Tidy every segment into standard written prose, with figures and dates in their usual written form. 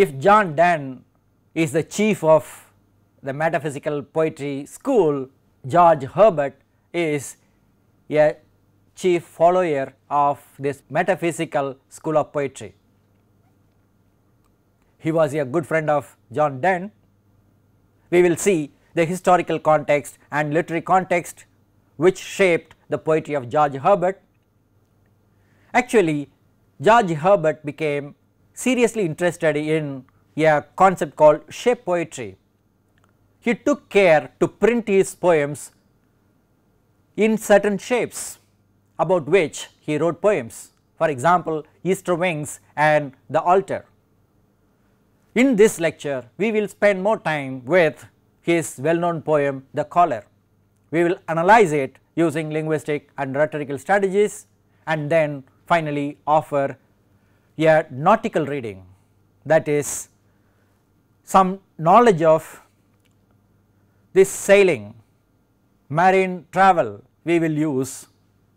if John Donne is the chief of the metaphysical poetry school, George Herbert is a chief follower of this metaphysical school of poetry. He was a good friend of John Donne. We will see the historical context and literary context which shaped the poetry of George Herbert. Actually, George Herbert became seriously interested in a concept called shape poetry. He took care to print his poems in certain shapes about which he wrote poems, for example, Easter Wings and The Altar. In this lecture, we will spend more time with his well known poem The Caller. We will analyze it using linguistic and rhetorical strategies and then finally offer a nautical reading, that is some knowledge of this sailing, marine travel we will use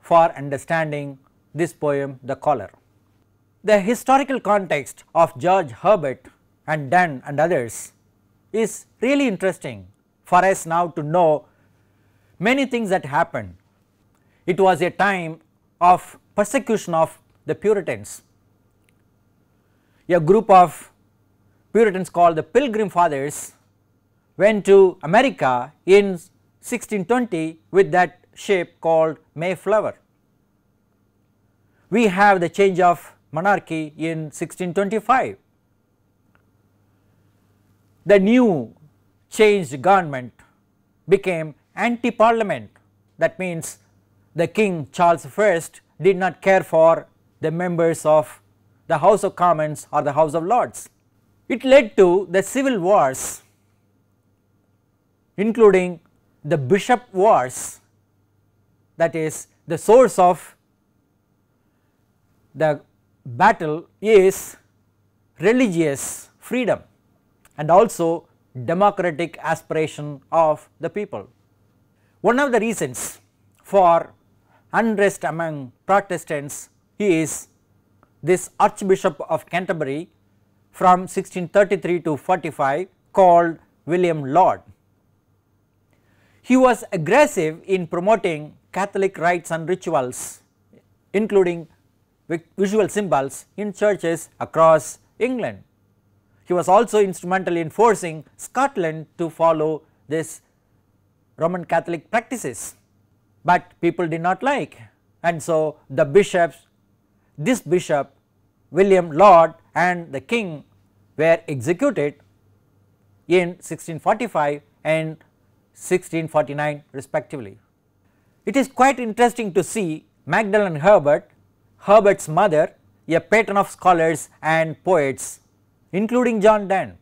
for understanding this poem The Caller. The historical context of George Herbert and Donne and others is really interesting for us now to know many things that happened. It was a time of persecution of the Puritans. A group of Puritans called the Pilgrim Fathers went to America in 1620 with that ship called Mayflower. We have the change of monarchy in 1625. The new changed government became anti-parliament. That means the King Charles I did not care for the members of the House of Commons or the House of Lords. It led to the civil wars, including the bishop wars, that is the source of the battle is religious freedom and also democratic aspiration of the people. One of the reasons for unrest among Protestants is this Archbishop of Canterbury from 1633 to 45 called William Laud. He was aggressive in promoting Catholic rites and rituals, including visual symbols in churches across England. He was also instrumental in forcing Scotland to follow this Roman Catholic practices, but people did not like, and so the bishops, this bishop William Laud and the king were executed in 1645 and 1649 respectively. It is quite interesting to see Magdalen Herbert, Herbert's mother, a patron of scholars and poets, including John Donne.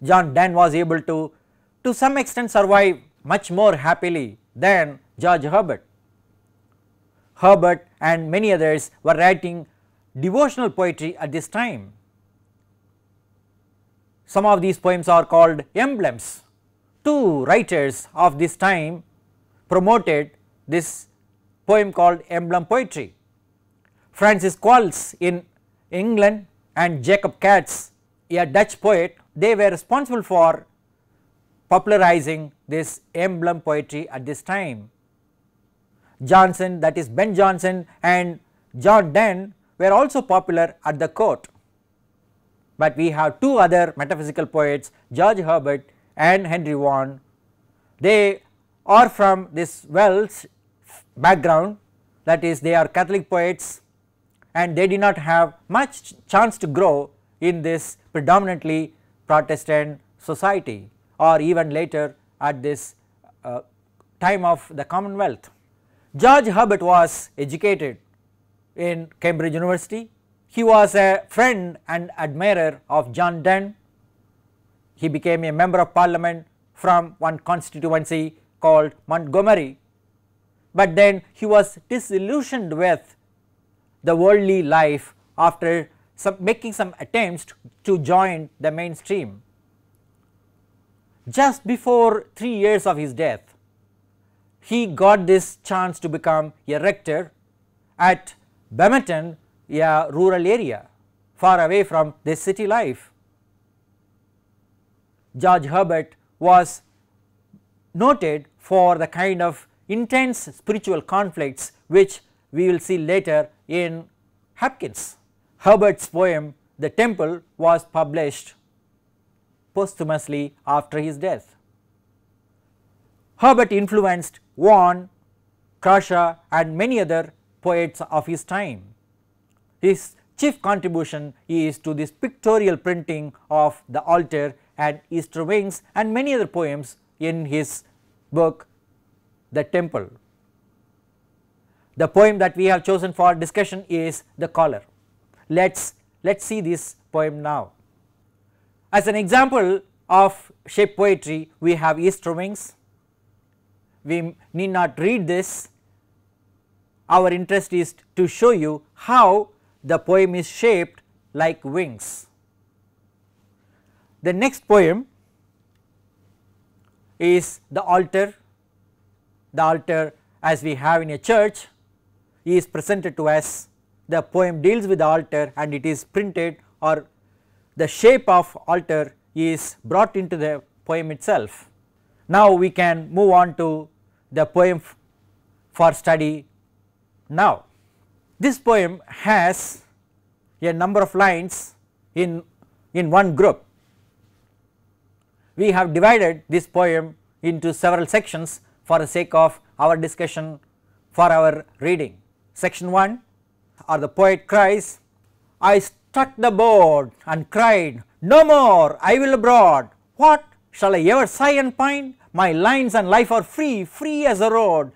John Donne was able to some extent survive much more happily than George Herbert. Herbert and many others were writing devotional poetry at this time. Some of these poems are called emblems. Two writers of this time promoted this poem called emblem poetry. Francis Quarles in England and Jacob Cats, a Dutch poet, they were responsible for popularizing this emblem poetry at this time. Johnson, that is Ben Jonson and John Donne were also popular at the court, but we have two other metaphysical poets, George Herbert and Henry Vaughan. They are from this Welsh background, that is they are Catholic poets, and they did not have much chance to grow in this predominantly Protestant society or even later at this time of the Commonwealth. George Herbert was educated in Cambridge University. He was a friend and admirer of John Donne. He became a member of parliament from one constituency called Montgomery, but then he was disillusioned with the worldly life after making some attempts to join the mainstream. Just before 3 years of his death, he got this chance to become a rector at Bemerton, a rural area far away from this city life. George Herbert was noted for the kind of intense spiritual conflicts which we will see later in Hopkins. Herbert's poem The Temple was published posthumously after his death. Herbert influenced Vaughan, Crashaw and many other poets of his time. His chief contribution is to this pictorial printing of the altar and Easter wings and many other poems in his book The Temple. The poem that we have chosen for discussion is The Caller. Let's see this poem now. As an example of shape poetry, we have Easter wings. We need not read this. Our interest is to show you how the poem is shaped like wings. The next poem is The Altar. The altar, as we have in a church, is presented to us. The poem deals with the altar and it is printed, or the shape of altar is brought into the poem itself. Now we can move on to the poem for study now. This poem has a number of lines in one group. We have divided this poem into several sections for the sake of our discussion, for our reading. Section 1, or the poet cries, I struck the board and cried, no more, I will abroad. What, shall I ever sigh and pine? My lines and life are free, free as a road.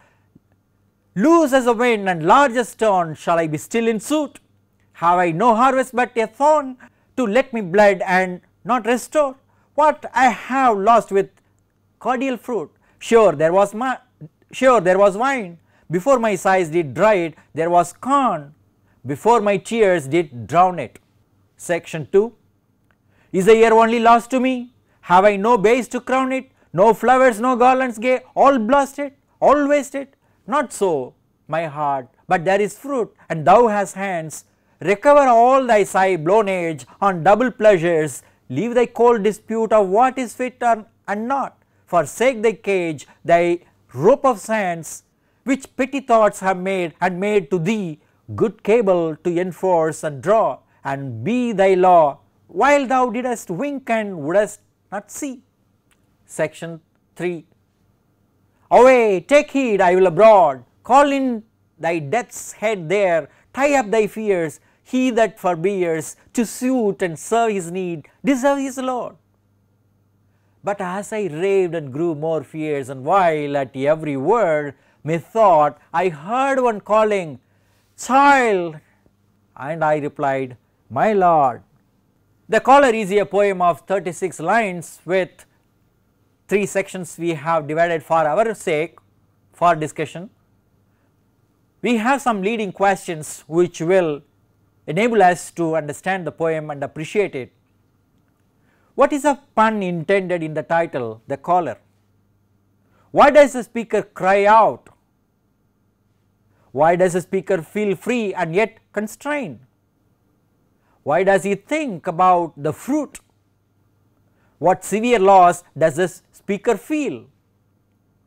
Loose as a wind and large as stone, shall I be still in suit? Have I no harvest but a thorn, to let me bleed and not restore? What I have lost with cordial fruit, sure there was wine. Before my sighs did dry it, there was corn. Before my tears did drown it. Section 2. Is the year only lost to me? Have I no bays to crown it? No flowers, no garlands gay, all blasted, all wasted? Not so, my heart, but there is fruit, and thou hast hands. Recover all thy sigh blown age on double pleasures. Leave thy cold dispute of what is fit and not. Forsake thy cage, thy rope of sands, which petty thoughts have made, and made to thee good cable to enforce and draw, and be thy law, while thou didst wink and wouldst not see. Section 3. Away, take heed, I will abroad, call in thy death's head there, tie up thy fears, he that forbears to suit and serve his need, deserve his Lord. But as I raved and grew more fierce, and while at every word methought I heard one calling, child, and I replied, my Lord. The Caller is a poem of 36 lines with 3 sections we have divided for our sake for discussion. We have some leading questions which will enable us to understand the poem and appreciate it. What is the pun intended in the title, The Caller? Why does the speaker cry out? Why does the speaker feel free and yet constrained? Why does he think about the fruit? What severe loss does the speaker feel?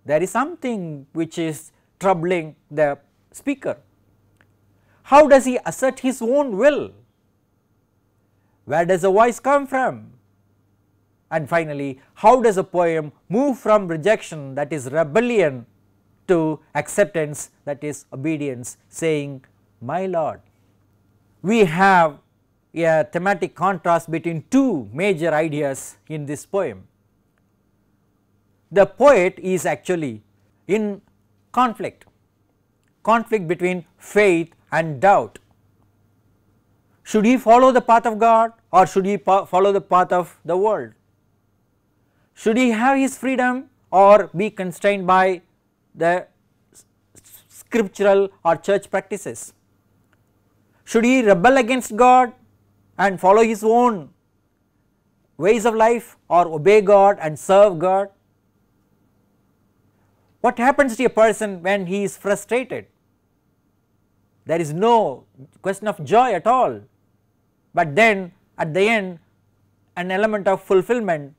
There is something which is troubling the speaker. How does he assert his own will? Where does the voice come from? And finally, how does a poem move from rejection, that is rebellion, to acceptance, that is obedience, saying, my Lord? We have a thematic contrast between 2 major ideas in this poem. The poet is actually in conflict between faith and doubt. Should he follow the path of God, or should he follow the path of the world? Should he have his freedom or be constrained by the scriptural or church practices? Should he rebel against God and follow his own ways of life, or obey God and serve God? What happens to a person when he is frustrated? There is no question of joy at all, but then at the end an element of fulfillment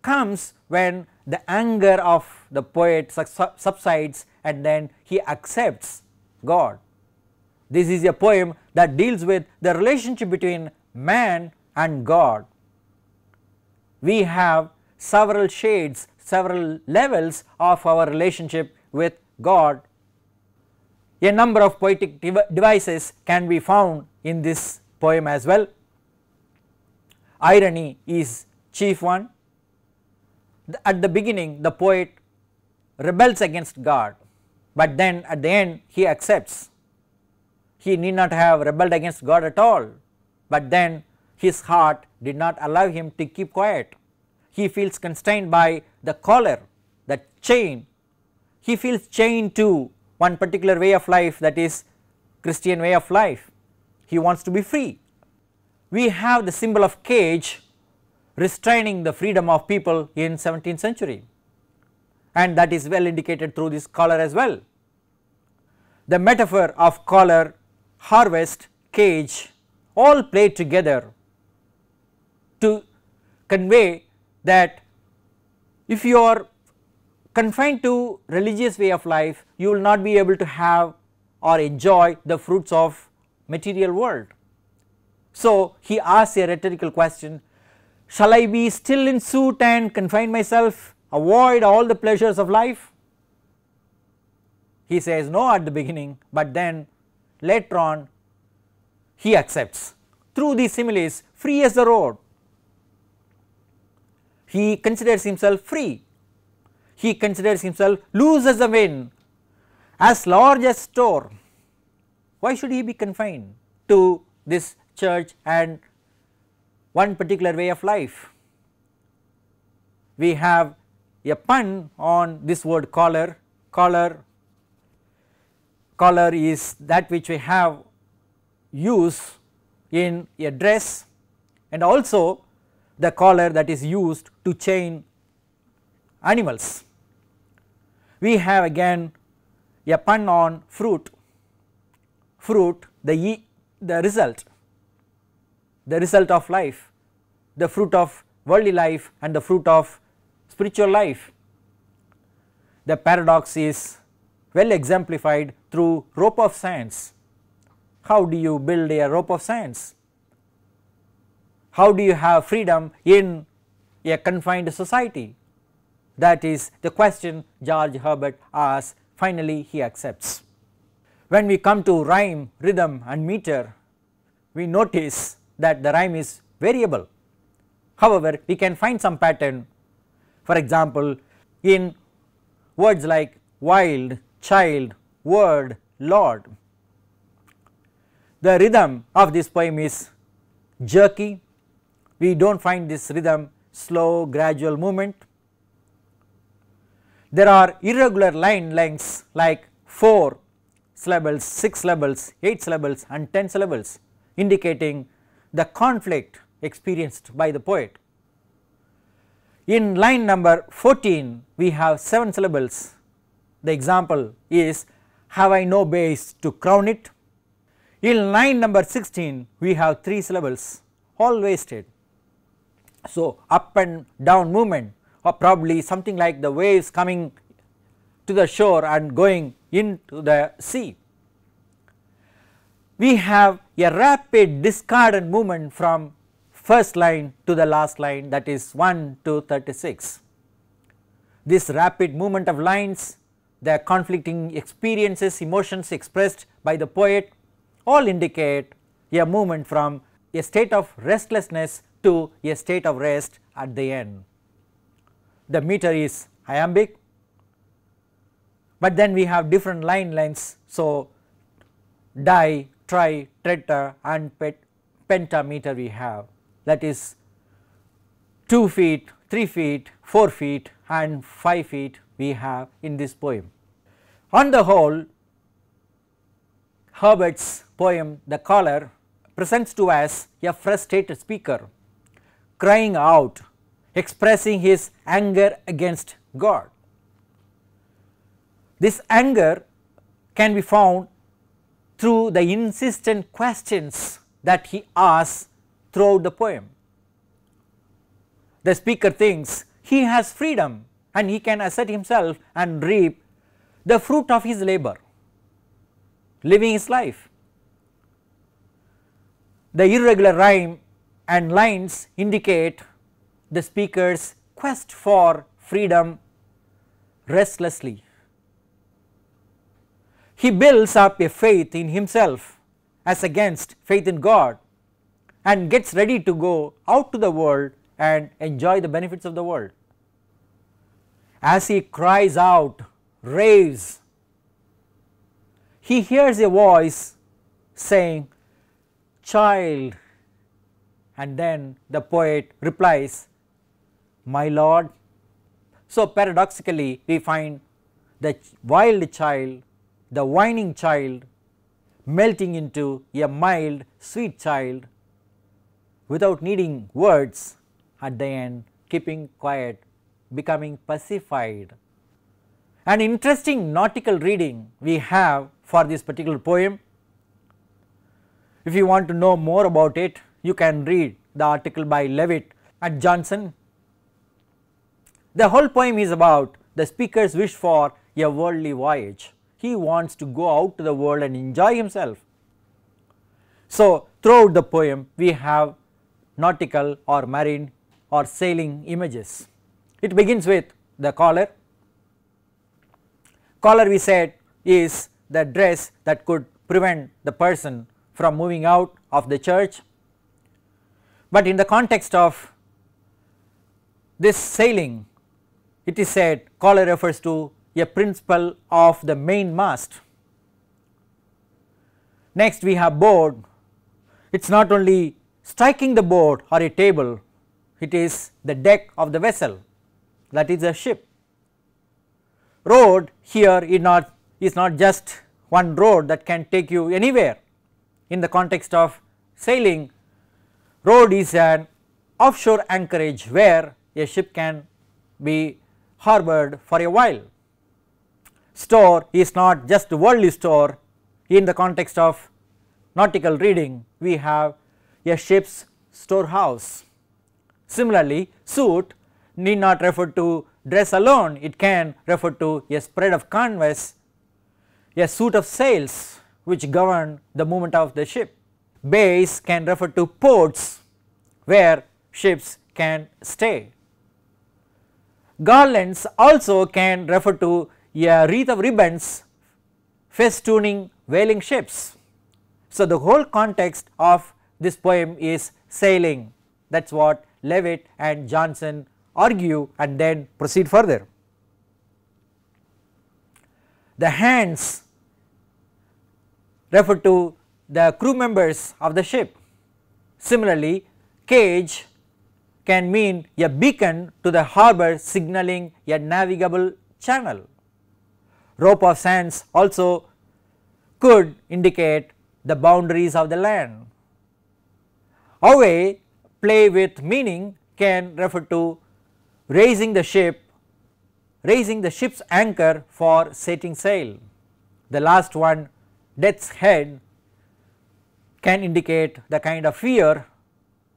comes when the anger of the poet subsides and then he accepts God. This is a poem that deals with the relationship between man and God. We have several shades, several levels of our relationship with God. A number of poetic devices can be found in this poem as well. Irony is chief one. At the beginning the poet rebels against God, but then at the end he accepts. He need not have rebelled against God at all, but then his heart did not allow him to keep quiet. He feels constrained by the collar, the chain. He feels chained to one particular way of life, that is Christian way of life. He wants to be free. We have the symbol of cage restraining the freedom of people in 17th century, and that is well indicated through this collar as well. The metaphor of collar, harvest, cage all play together to convey that if you are confined to religious way of life, you will not be able to have or enjoy the fruits of material world. So he asks a rhetorical question: shall I be still in suit and confine myself, avoid all the pleasures of life? He says no at the beginning, but then later on he accepts. Through these similes, free as the road, he considers himself free. He considers himself loose as the wind, as large as store. Why should he be confined to this church and one particular way of life? We have a pun on this word collar. Collar is that which we have used in a dress, and also the collar that is used to chain animals. We have again a pun on fruit. Fruit, the result of life, the fruit of worldly life and the fruit of spiritual life. The paradox is well exemplified through rope of science. How do you build a rope of science? How do you have freedom in a confined society? That is the question George Herbert asks. Finally he accepts. When we come to rhyme, rhythm and meter, we notice that the rhyme is variable. However, we can find some pattern. For example, in words like wild, child, word, Lord. The rhythm of this poem is jerky. We do not find this rhythm slow, gradual movement. There are irregular line lengths like 4 syllables, 6 syllables, 8 syllables and 10 syllables, indicating the conflict experienced by the poet. In line number 14 we have 7 syllables. The example is, have I no base to crown it? In line number 16 we have 3 syllables, all wasted. So up and down movement, or probably something like the waves coming to the shore and going into the sea. We have a rapid discordant movement from first line to the last line, that is 1 to 36. This rapid movement of lines, the conflicting experiences, emotions expressed by the poet, all indicate a movement from a state of restlessness to a state of rest at the end. The meter is iambic, but then we have different line lengths. So di, tri, tetra and pentameter we have, that is 2 feet, 3 feet, 4 feet and 5 feet we have in this poem. On the whole, Herbert's poem The Collar presents to us a frustrated speaker crying out, expressing his anger against God. This anger can be found through the insistent questions that he asks throughout the poem. The speaker thinks he he has freedom and he can assert himself and reap the fruit of his labor, living his life. The irregular rhyme and lines indicate the speaker's quest for freedom restlessly. He builds up a faith in himself as against faith in God and gets ready to go out to the world and enjoy the benefits of the world. As he cries out, raves, he hears a voice saying, "Child," and then the poet replies, "My Lord." So paradoxically we find the wild child, the whining child, melting into a mild sweet child without needing words, at the end keeping quiet, becoming pacified. An interesting nautical reading we have for this particular poem. If you want to know more about it, you can read the article by Levitt and Johnson. The whole poem is about the speaker's wish for a worldly voyage. He wants to go out to the world and enjoy himself. So throughout the poem we have nautical or marine or sailing images. It begins with the collar. Collar, we said, is the dress that could prevent the person from moving out of the church, but in the context of this sailing, it is said collar refers to a principle of the mainmast. Next we have board. It is not only striking the board or a table, it is the deck of the vessel, that is a ship. Road here is not just one road that can take you anywhere. In the context of sailing, road is an offshore anchorage where a ship can be harbored for a while. Store is not just worldly store. In the context of nautical reading, we have a ship's storehouse. Similarly, suit need not refer to dress alone, it can refer to a spread of canvas, a suit of sails which govern the movement of the ship. Bays can refer to ports where ships can stay. Garlands also can refer to a wreath of ribbons festooning whaling ships. So the whole context of this poem is sailing. That is what Levitt and Johnson argue and then proceed further. The hands refer to the crew members of the ship. Similarly, cage can mean a beacon to the harbor signaling a navigable channel. Rope of sands also could indicate the boundaries of the land. Away, play with meaning, can refer to raising the ship's anchor for setting sail. The last one, death's head, can indicate the kind of fear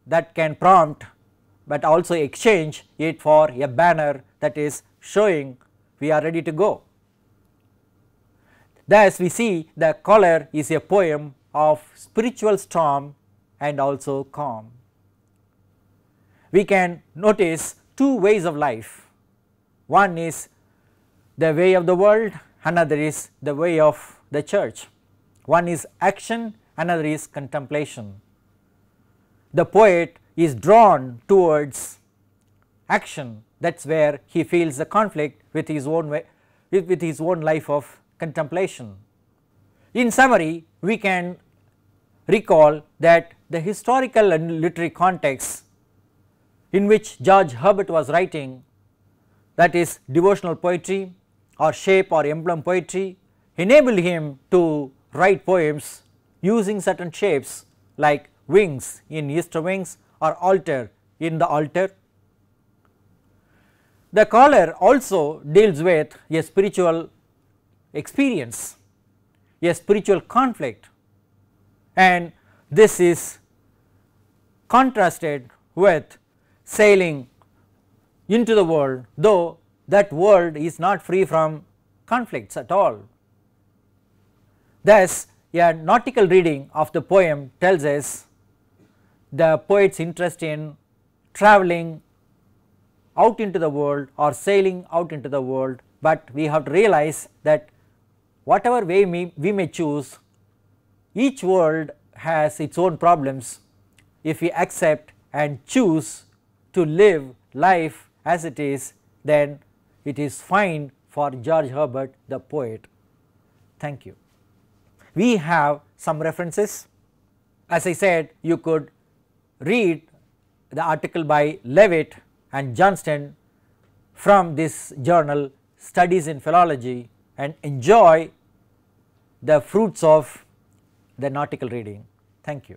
that can prompt but also exchange it for a banner that is showing we are ready to go. Thus we see the collar is a poem of spiritual storm and also calm. We can notice two ways of life. One is the way of the world, another is the way of the church. One is action, another is contemplation. The poet is drawn towards action, that is where he feels the conflict with his own life of contemplation. In summary, we can recall that the historical and literary context in which George Herbert was writing, that is devotional poetry or shape or emblem poetry, enabled him to write poems using certain shapes like wings in Easter wings or altar in the altar. The collar also deals with a spiritual experience, a spiritual conflict, and this is contrasted with sailing into the world, though that world is not free from conflicts at all. Thus, a nautical reading of the poem tells us the poet's interest in travelling out into the world or sailing out into the world, but we have to realize that whatever way we may choose, each world has its own problems. If we accept and choose to live life as it is, then it is fine for George Herbert the poet. Thank you. We have some references. As I said, you could read the article by Levitt and Johnston from this journal, Studies in Philology, and enjoy the fruits of the nautical reading. Thank you.